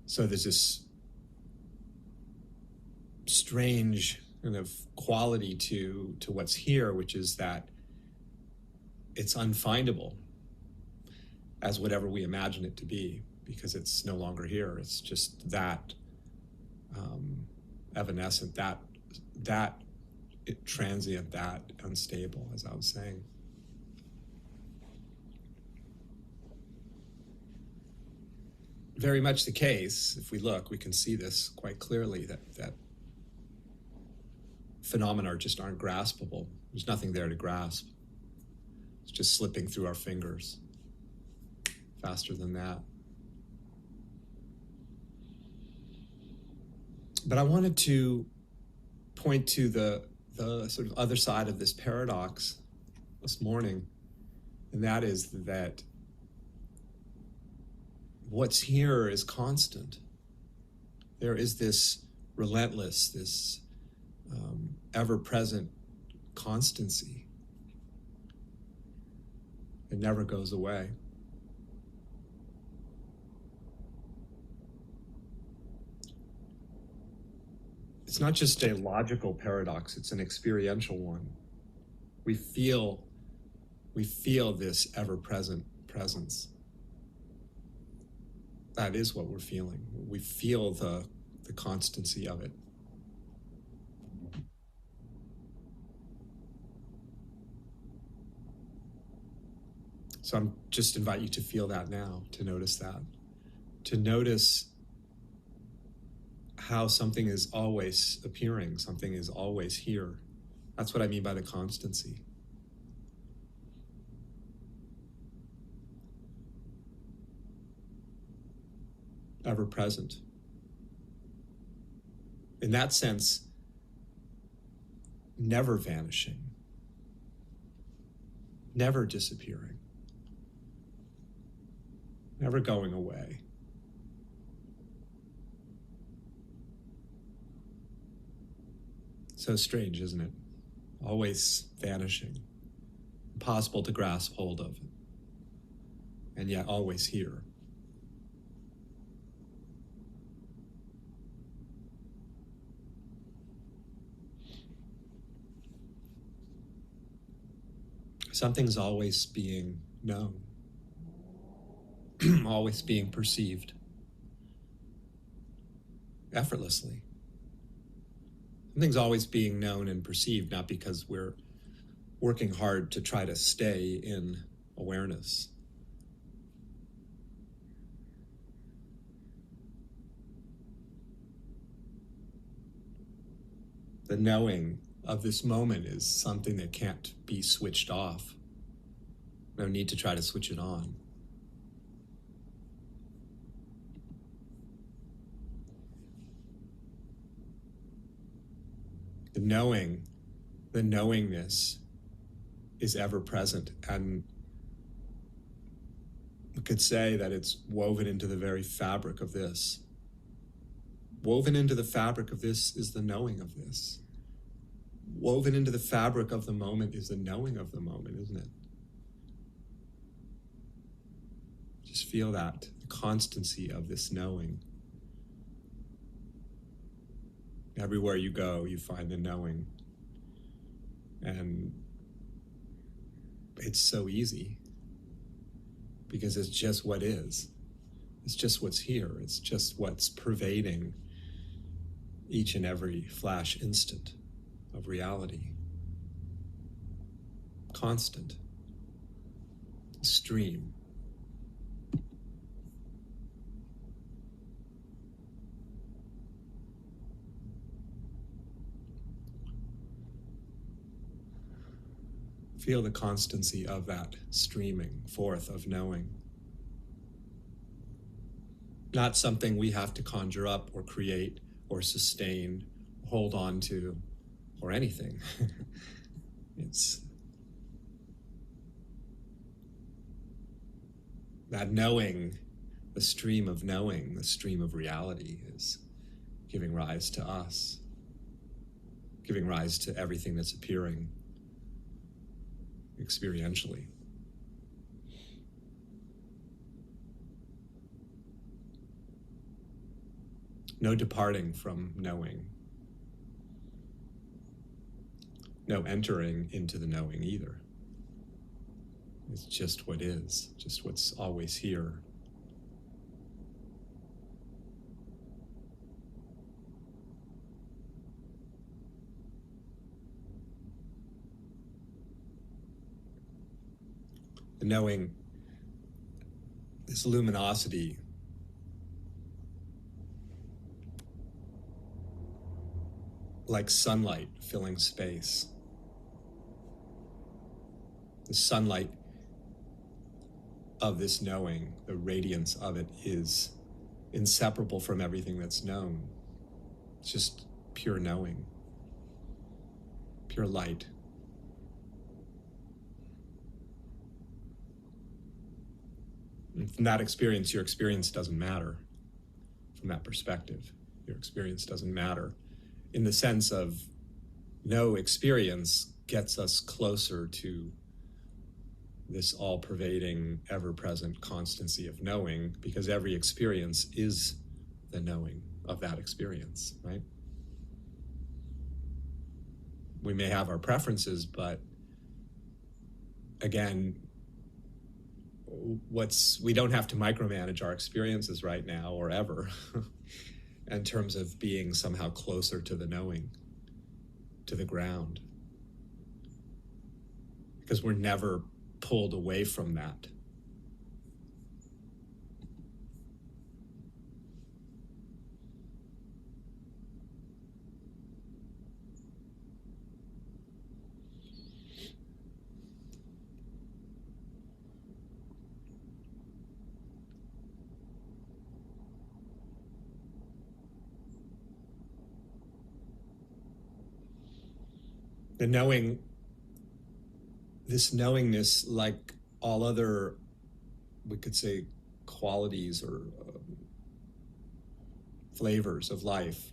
So there's this strange kind of quality to what's here, which is that it's unfindable as whatever we imagine it to be, because it's no longer here. It's just that evanescent, that transient, that unstable, as I was saying. Very much the case, if we look, we can see this quite clearly, that phenomena just aren't graspable. There's nothing there to grasp. It's just slipping through our fingers faster than that. But I wanted to point to the sort of other side of this paradox this morning, and that is that what's here is constant. There is this relentless, this ever-present constancy. It never goes away. It's not just a logical paradox, it's an experiential one. We feel this ever-present presence. That is what we're feeling. We feel the constancy of it. So I'm just invite you to feel that now, to notice that, to notice how something is always appearing, something is always here. That's what I mean by the constancy. Ever present. In that sense, never vanishing, never disappearing, never going away. So strange, isn't it? Always vanishing, impossible to grasp hold of, and yet always here. Something's always being known, always being perceived, effortlessly. Something's always being known and perceived, not because we're working hard to try to stay in awareness. The knowing of this moment is something that can't be switched off. No need to try to switch it on. The knowingness is ever present, and we could say that it's woven into the very fabric of this. Woven into the fabric of this is the knowing of this. Woven into the fabric of the moment is the knowing of the moment, isn't it? Just feel that, the constancy of this knowing. Everywhere you go, you find the knowing. And it's so easy because it's just what is. It's just what's here. It's just what's pervading each and every flash instant of reality. Constant. Stream. Feel the constancy of that streaming forth of knowing. Not something we have to conjure up or create or sustain, hold on to, or anything. It's that knowing, the stream of knowing, the stream of reality is giving rise to us, giving rise to everything that's appearing experientially. No departing from knowing. No entering into the knowing either. It's just what is, just what's always here. The knowing, this luminosity, like sunlight filling space. The sunlight of this knowing, the radiance of it, is inseparable from everything that's known. It's just pure knowing, pure light. And from that experience, your experience doesn't matter. From that perspective, your experience doesn't matter. In the sense of no experience gets us closer to this all-pervading, ever-present constancy of knowing, because every experience is the knowing of that experience, right? We may have our preferences, but again, we don't have to micromanage our experiences right now or ever in terms of being somehow closer to the knowing, to the ground, because we're never pulled away from that. The knowing, this knowingness, like all other, we could say, qualities or flavors of life,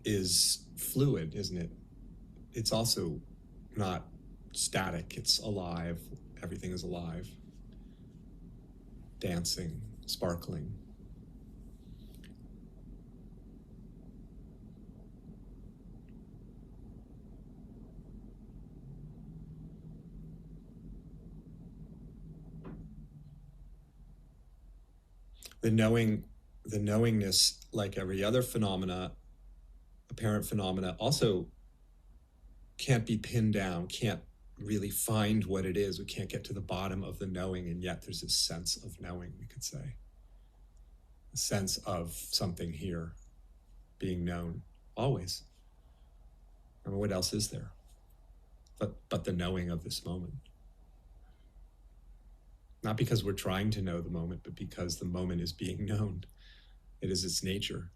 is fluid, isn't it? It's also not static, it's alive. Everything is alive, dancing, sparkling. The knowingness, like every other phenomena, apparent phenomena, also can't be pinned down, can't really find what it is. We can't get to the bottom of the knowing, and yet there's this sense of knowing, we could say. A sense of something here being known, always. I mean, what else is there but the knowing of this moment? Not because we're trying to know the moment, but because the moment is being known. It is its nature.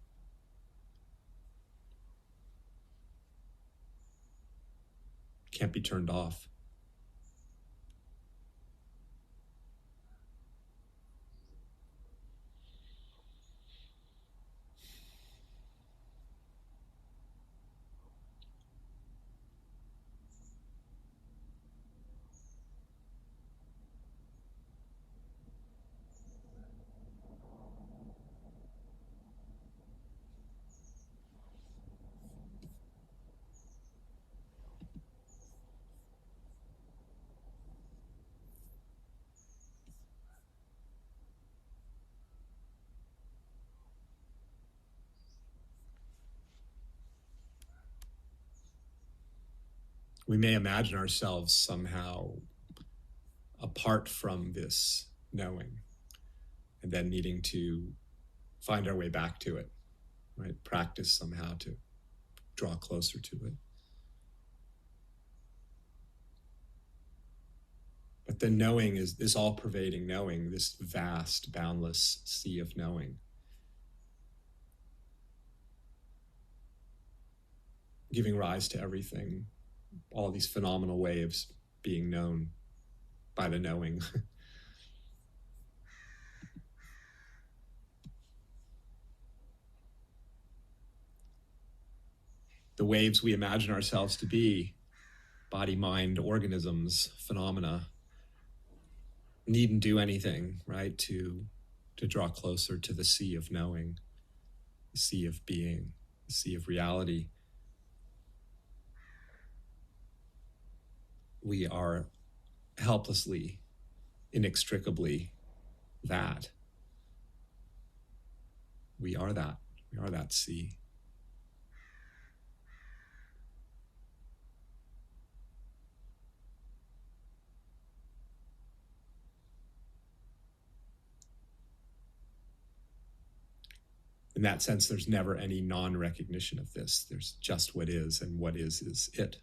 Can't be turned off. We may imagine ourselves somehow apart from this knowing, and then needing to find our way back to it, right? Practice somehow to draw closer to it. But the knowing is this all-pervading knowing, this vast, boundless sea of knowing, giving rise to everything, all these phenomenal waves being known by the knowing. The waves we imagine ourselves to be, body, mind, organisms, phenomena, needn't do anything, right, to to draw closer to the sea of knowing, the sea of being, the sea of reality. We are helplessly, inextricably that. We are that. We are that sea. In that sense, there's never any non-recognition of this. There's just what is, and what is it.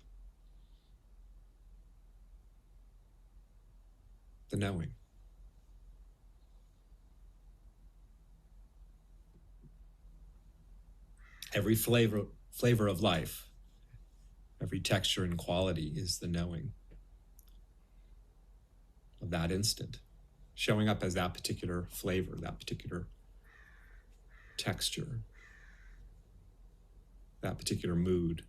The knowing. Every flavor of life, every texture and quality is the knowing of that instant, showing up as that particular flavor, that particular texture, that particular mood.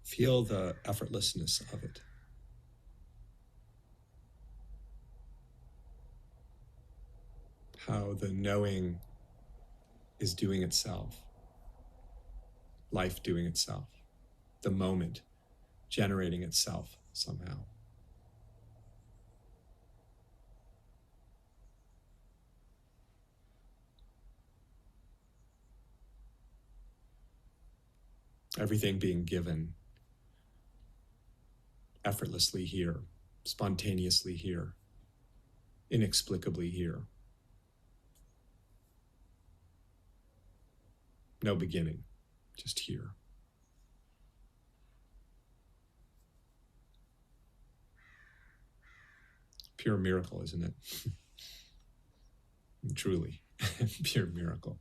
Feel the effortlessness of it. How the knowing is doing itself, life doing itself, the moment generating itself somehow. Everything being given effortlessly here, spontaneously here, inexplicably here. No beginning, just here. Pure miracle, isn't it? Truly, pure miracle.